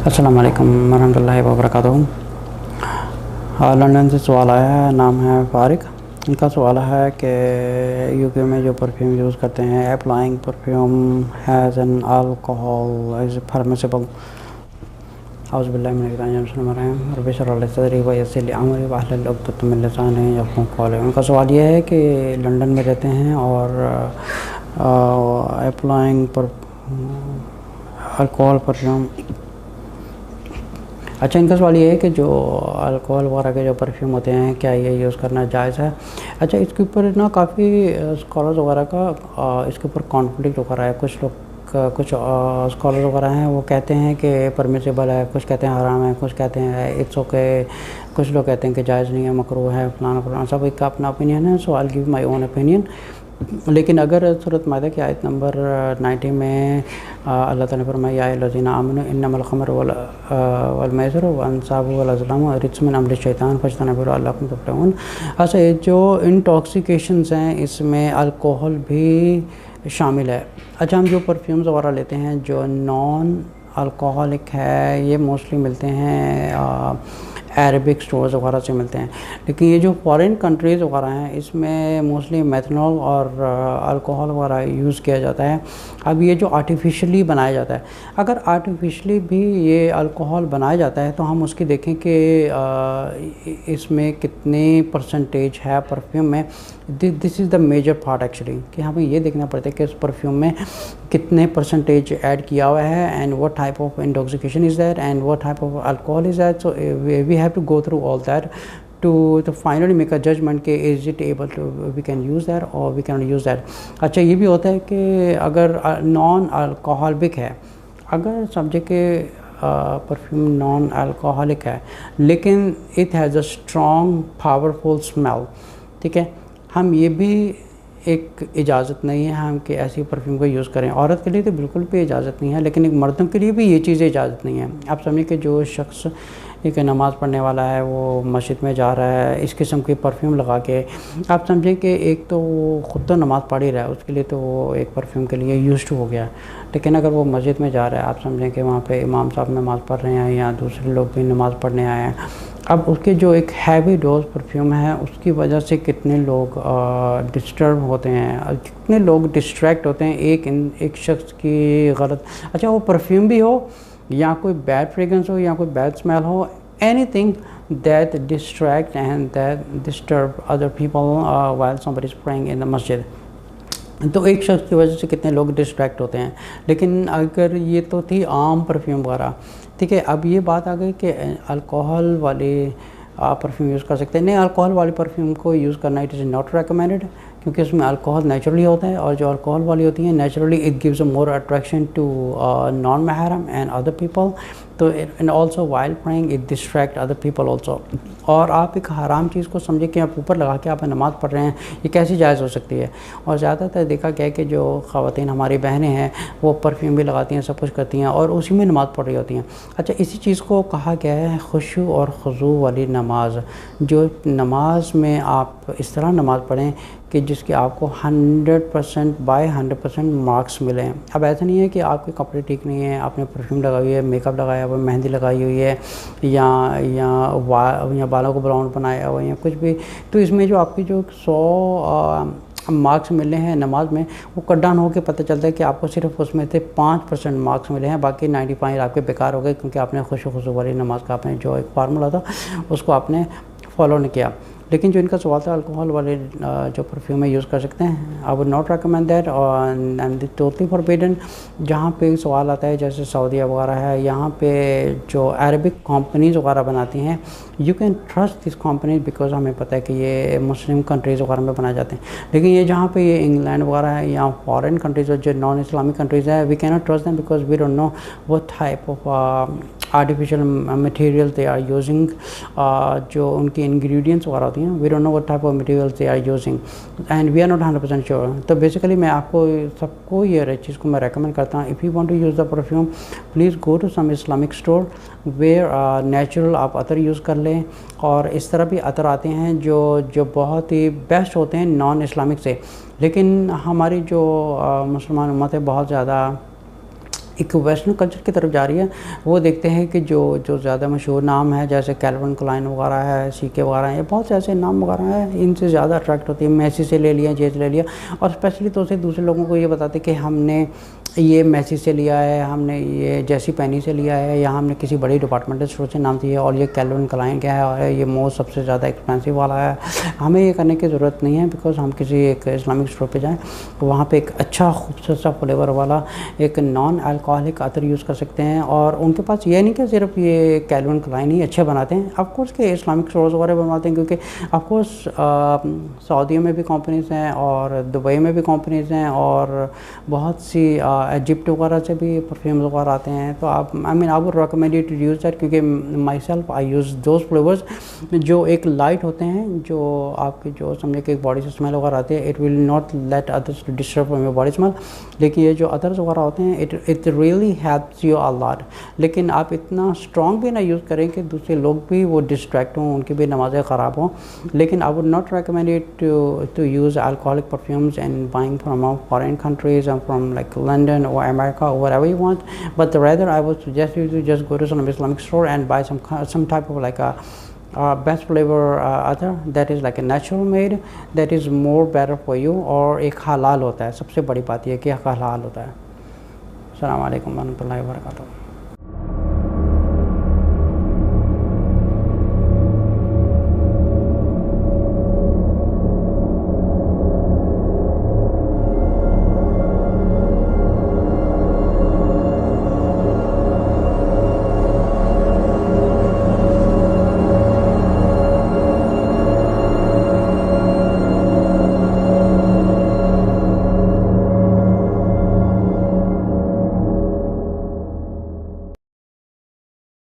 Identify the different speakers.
Speaker 1: अस्सलाम वालेकुम वरहमतुल्लाहि वबरकातुहू। लंदन से सवाल आया है, नाम है फ़ारिक। इनका सवाल है कि यूके में जो परफ्यूम यूज़ करते हैं, applying perfume has an alcohol is permissible. औज़ुबिल्लाहि उनका सवाल ये है कि लंदन में रहते हैं और अप्लाइंग पर अल्कोहल परफ्यूम। अच्छा, इनका सवाल ये है कि जो अल्कोहल वगैरह के जो परफ्यूम होते हैं, क्या ये यूज़ करना जायज़ है। अच्छा, इसके ऊपर ना काफ़ी स्कॉलर्स वगैरह का इसके ऊपर कॉन्फ्लिक्ट वगैरह है। कुछ स्कॉलर्स वगैरह हैं, वो कहते हैं कि परमिसिबल है, कुछ कहते हैं हराम है, कुछ कहते हैं इट्स ओके, कुछ लोग कहते हैं कि जायज़ नहीं है, मकरूह है, फलाना फलाना। सब एक का अपना ओपिनियन है। So I will give my own opinion. लेकिन अगर सूरत मायदा की आयत नंबर 90 में अल्लाह ताला ने फरमाया या अय्युहल्लज़ीना आमनू इन्नमल ख़म्रु वल मैसिरु वल अंसाबु वल अज़लामु रिज्सुम मिन अमलि शैतान फज्तनिबूहु लअल्लकुम तुफ़्लिहून। अच्छा, ये जो इंटॉक्सिकेशंस हैं, इसमें अल्कोहल भी शामिल है। अच्छा, हम जो परफ्यूम्स वगैरह लेते हैं जो नॉन अल्कोहलिक है, ये मोस्टली मिलते हैं अरबिक स्टोर्स वगैरह से मिलते हैं। लेकिन ये जो फॉरेन कंट्रीज़ वगैरह हैं, इसमें मोस्टली मेथनॉल और अल्कोहल वगैरह यूज़ किया जाता है। अब ये जो आर्टिफिशियली बनाया जाता है, अगर आर्टिफिशियली भी ये अल्कोहल बनाया जाता है तो हम उसकी देखें कि इसमें कितने परसेंटेज है परफ्यूम में। This is the major part actually, कि हमें ये देखना पड़ता है कि इस परफ्यूम में कितने परसेंटेज ऐड किया हुआ है, and what type of intoxication is that, and what type of alcohol is that. So we have to go through all that to finally make a judgment कि is it able to we can use that or we cannot use that। अच्छा, ये भी होता है कि अगर non alcoholic है, अगर समझे कि परफ्यूम नॉन अल्कोहलिक है लेकिन it has a strong powerful smell, ठीक है, हम ये भी एक इजाज़त नहीं है हम कि ऐसी परफ्यूम को यूज़ करें। औरत के लिए तो बिल्कुल भी इजाज़त नहीं है, लेकिन एक मर्दों के लिए भी ये चीज़ें इजाज़त नहीं है। आप समझिए कि जो शख्स एक नमाज़ पढ़ने वाला है, वो मस्जिद में जा रहा है इस किस्म की परफ्यूम लगा के, आप समझें कि एक तो वो ख़ुद तो नमाज़ पढ़ ही रहा है, उसके लिए तो वो एक परफ्यूम के लिए यूज़ टू हो गया। लेकिन अगर वो मस्जिद में जा रहा है, आप समझें कि वहाँ पे इमाम साहब नमाज़ पढ़ रहे हैं या दूसरे लोग भी नमाज़ पढ़ने आए हैं, अब उसके जो एक हैवी डोज परफ्यूम है, उसकी वजह से कितने लोग डिस्टर्ब होते हैं, कितने लोग डिस्ट्रैक्ट होते हैं एक शख्स की गलत। अच्छा, वो परफ्यूम भी हो या कोई बैड फ्रेगरेंस हो या कोई बैड स्मेल हो, anything that distract and that disturb other people while somebody is praying in the मस्जिद, तो एक शख्स की वजह से कितने लोग डिस्ट्रैक्ट होते हैं। लेकिन अगर ये तो थी आम परफ्यूम वगैरह, ठीक है। अब ये बात आ गई कि अल्कोहल वाले परफ्यूम यूज़ कर सकते हैं। नहीं, अल्कोहल वाली परफ्यूम को यूज़ करना इट इज़ नॉट रिकमेंडेड, क्योंकि उसमें अल्कोहल नेचुरली होता है, और जो अल्कोहल वाली होती है naturally it gives a more attraction to non महरम एंड अदर पीपल, तो and also while praying it distract other people also. और आप एक हराम चीज़ को समझे कि आप ऊपर लगा के आप नमाज़ पढ़ रहे हैं, ये कैसी जायज़ हो सकती है। और ज़्यादातर देखा गया है कि जो ख़वातीन हमारी बहनें हैं, वो परफ्यूम भी लगाती हैं, सब कुछ करती हैं और उसी में नमाज़ पढ़ रही होती हैं। अच्छा, इसी चीज़ को कहा गया है खुशू और खुजू वाली नमाज, जो नमाज में आप इस तरह नमाज़ पढ़ें कि जिसके आपको 100% बाय 100% मार्क्स मिले। अब ऐसा नहीं है कि आपके कपड़े ठीक नहीं है, आपने परफ्यूम लगाई हुई है, मेकअप लगाया हुआ है, मेहंदी लगाई हुई है, या बालों को ब्राउन बनाया हुआ है या कुछ भी, तो इसमें जो आपकी जो 100 मार्क्स मिले हैं नमाज में, वो कट डाउन होकर पता चलता है कि आपको सिर्फ उसमें से 5% मार्क्स मिले हैं, बाकी 95 आपके बेकार हो गए, क्योंकि आपने खुशू वाली नमाज का आपने जो एक फार्मूला था उसको आपने फॉलो नहीं किया। लेकिन जो इनका सवाल था अल्कोहल वाले जो परफ्यूम है यूज़ कर सकते हैं, आई would not recommend that and totally forbidden. जहाँ पे सवाल आता है जैसे सऊदीया वगैरह है, यहाँ पे जो अरबिक कंपनीज़ वगैरह बनाती हैं, you can trust this companies because हमें पता है कि ये मुस्लिम कंट्रीज़ वगैरह में बनाए जाते हैं। लेकिन ये जहाँ पे ये इंग्लैंड वगैरह है या फॉरेन कंट्रीज़ जो नॉन इस्लामिक कंट्रीज़ है, we can not trust them because we don't know what type of artificial material they are using, जो उनकी इंग्रेडिएंट्स वगैरह होती हैं, we don't know what type of material they are using and we are not 100% sure. तो basically मैं आपको सबको ये चीज़ को मैं रेकमेंड करता हूँ, if you want to use the perfume please go to some Islamic store where natural आप अतर यूज़ कर लें। और इस तरह भी अतर आते हैं जो बहुत ही बेस्ट होते हैं नॉन इस्लामिक से। लेकिन हमारी जो मुसलमान उम्मत है बहुत ज़्यादा एक वेस्टर्न कल्चर की तरफ जा रही है। वो देखते हैं कि जो जो ज़्यादा मशहूर नाम है जैसे कैल्विन क्लाइन वगैरह है, सीके वगैरह हैं, बहुत से ऐसे नाम वगैरह हैं, इनसे ज़्यादा अट्रैक्ट होती है। मेसी से ले लिया, जेज ले लिया, और स्पेशली तो उसे दूसरे लोगों को ये बताते कि हमने ये मेसी से लिया है, हमने ये जेसी पेनी से लिया है, या हमने किसी बड़ी डिपार्टमेंटल स्टोर से नाम दिया, और ये कैल्विन क्लाइन क्या है, और ये मोस्ट सबसे ज़्यादा एक्सपेंसिव वाला है। हमें ये करने की ज़रूरत नहीं है, बिकॉज हम किसी एक इस्लामिक स्टोर पे जाएं तो वहाँ पे एक अच्छा खूबसूरत सा फ्लेवर वाला एक नॉन अल्कोहलिक अतर यूज़ कर सकते हैं। और उनके पास ये नहीं कि सिर्फ ये कैल्विन क्लाइन ही अच्छे बनाते हैं, ऑफकोर्स के इस्लामिक स्टोर्स वगैरह बनवाते हैं, क्योंकि ऑफकोर्स सऊदी में भी कंपनीज़ हैं और दुबई में भी कंपनीज़ हैं, और बहुत सी इजिप्ट वगैरह से भी परफ्यूम्स वगैरह आते हैं। तो आप I would recommend you to use that, क्योंकि myself I use those flavours जो एक लाइट होते हैं, जो आपके जो समझे कि बॉडी से स्मेल वगैरह आती है, it will not let others to disturb from your body smell. लेकिन ये जो अदर्स वगैरह होते हैं, it really helps you a lot. लेकिन आप इतना स्ट्रॉन्ग भी ना यूज़ करें कि दूसरे लोग भी वो डिस्ट्रैक्ट हों, उनकी भी नमाज़ें ख़राब हों। लेकिन I would not recommend it to use alcoholic perfumes and buying from foreign countries and from like London or America or wherever you want, but rather I would suggest you to just go to some Islamic store and buy some type of like a best flavor other that is like a natural made, that is more better for you, और एक हलाल होता है। सबसे बड़ी बात यह कि हलाल होता है। अस्सलाम वालेकुम रहमतुल्लाहि व बरकातहू।